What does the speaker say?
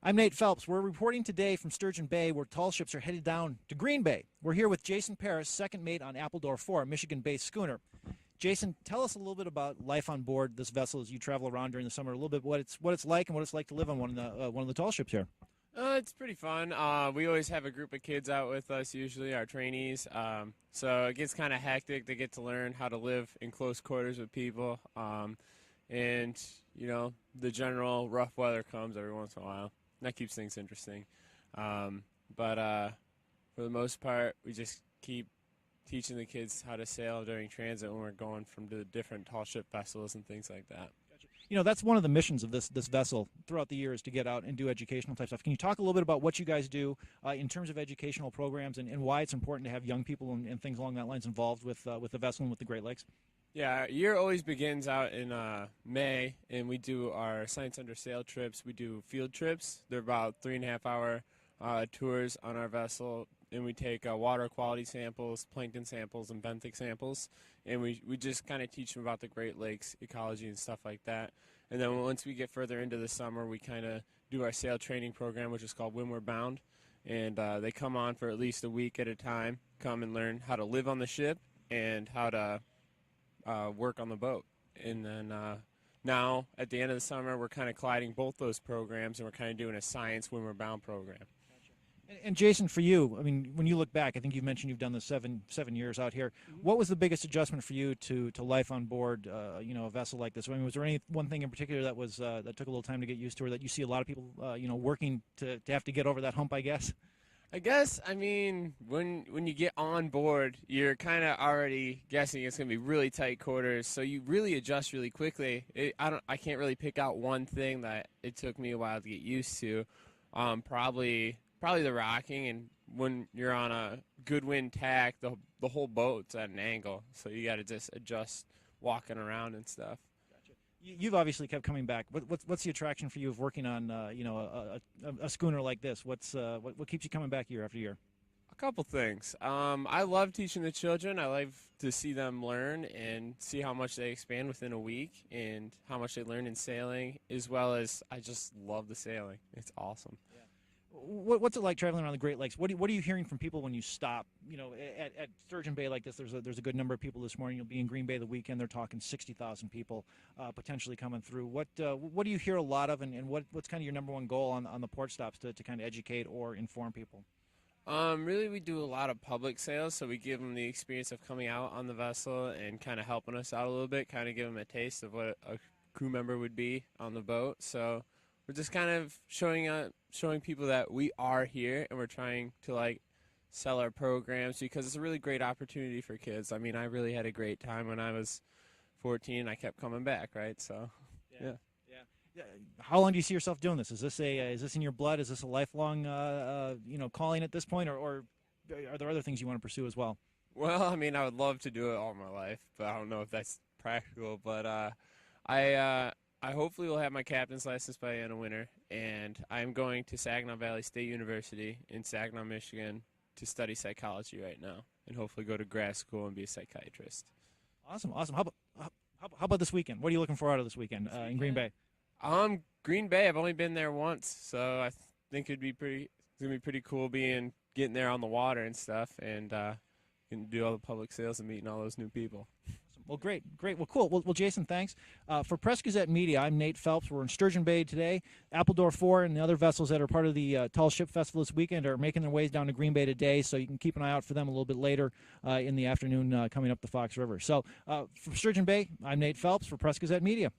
I'm Nate Phelps. We're reporting today from Sturgeon Bay, where tall ships are headed down to Green Bay. We're here with Jason Paris, second mate on Appledore IV, a Michigan-based schooner. Jason, tell us a little bit about life on board this vessel as you travel around during the summer. A little bit what it's like and what it's like to live on one of the tall ships here. It's pretty fun. We always have a group of kids out with us, usually our trainees. So it gets kind of hectic. They get to learn how to live in close quarters with people. And, you know, the general rough weather comes every once in a while. That keeps things interesting. But for the most part, we just keep teaching the kids how to sail during transit when we're going from the different tall ship vessels and things like that. You know, that's one of the missions of this vessel throughout the years to get out and do educational type stuff. Can you talk a little bit about what you guys do in terms of educational programs and why it's important to have young people and things along that lines involved with the vessel and with the Great Lakes? Yeah, our year always begins out in May, and we do our Science Under Sail trips. We do field trips. They're about 3.5-hour tours on our vessel, and we take water quality samples, plankton samples, and benthic samples, and we just kind of teach them about the Great Lakes ecology and stuff like that. And then once we get further into the summer, we kind of do our sail training program, which is called When We're Bound, and they come on for at least a week at a time, come and learn how to live on the ship and how to work on the boat. And then now, at the end of the summer, we're kind of colliding both those programs, and we're kind of doing a Science When We're Bound program. And Jason, for you, I mean, when you look back, I think you've mentioned you've done this seven years out here. What was the biggest adjustment for you to life on board, a vessel like this? I mean, was there any one thing in particular that was that took a little time to get used to, or that you see a lot of people, working to have to get over that hump? I mean, when you get on board, you're kind of already guessing it's going to be really tight quarters, so you really adjust really quickly. I can't really pick out one thing that it took me a while to get used to. Probably the rocking, and when you're on a good wind tack, the whole boat's at an angle, so you got to just adjust walking around and stuff. Gotcha. You've obviously kept coming back. What's the attraction for you of working on a schooner like this? What keeps you coming back year after year? A couple things. I love teaching the children. I love to see them learn and see how much they expand within a week and how much they learn in sailing, as well as I just love the sailing. It's awesome. Yeah. What's it like traveling around the Great Lakes? What are you hearing from people when you stop? At Sturgeon Bay like this, there's a good number of people this morning. You'll be in Green Bay the weekend. They're talking 60,000 people potentially coming through. What do you hear a lot of, and what's kind of your number one goal on the port stops to kind of educate or inform people? Really, we do a lot of public sales, so we give them the experience of coming out on the vessel and kind of helping us out a little bit, kind of give them a taste of what a crew member would be on the boat. So we're just kind of showing people that we are here, and we're trying to sell our programs because it's a really great opportunity for kids. I mean, I really had a great time when I was 14. I kept coming back, right? So, yeah. How long do you see yourself doing this? Is this in your blood? Is this a lifelong calling at this point, or are there other things you want to pursue as well? Well, I mean, I would love to do it all my life, but I don't know if that's practical. But I hopefully will have my captain's license by the end of winter, and I'm going to Saginaw Valley State University in Saginaw, Michigan, to study psychology right now, and hopefully go to grad school and be a psychiatrist. Awesome. How about this weekend? What are you looking for out of this weekend in Green Bay? Green Bay. I've only been there once, so I think it's gonna be pretty cool getting there on the water and stuff, and getting to do all the public sales and meeting all those new people. Well, great. Well, cool. Well, Jason, thanks. For Press Gazette Media, I'm Nate Phelps. We're in Sturgeon Bay today. Appledore IV and the other vessels that are part of the Tall Ship Festival this weekend are making their ways down to Green Bay today, so you can keep an eye out for them a little bit later in the afternoon coming up the Fox River. So from Sturgeon Bay, I'm Nate Phelps for Press Gazette Media.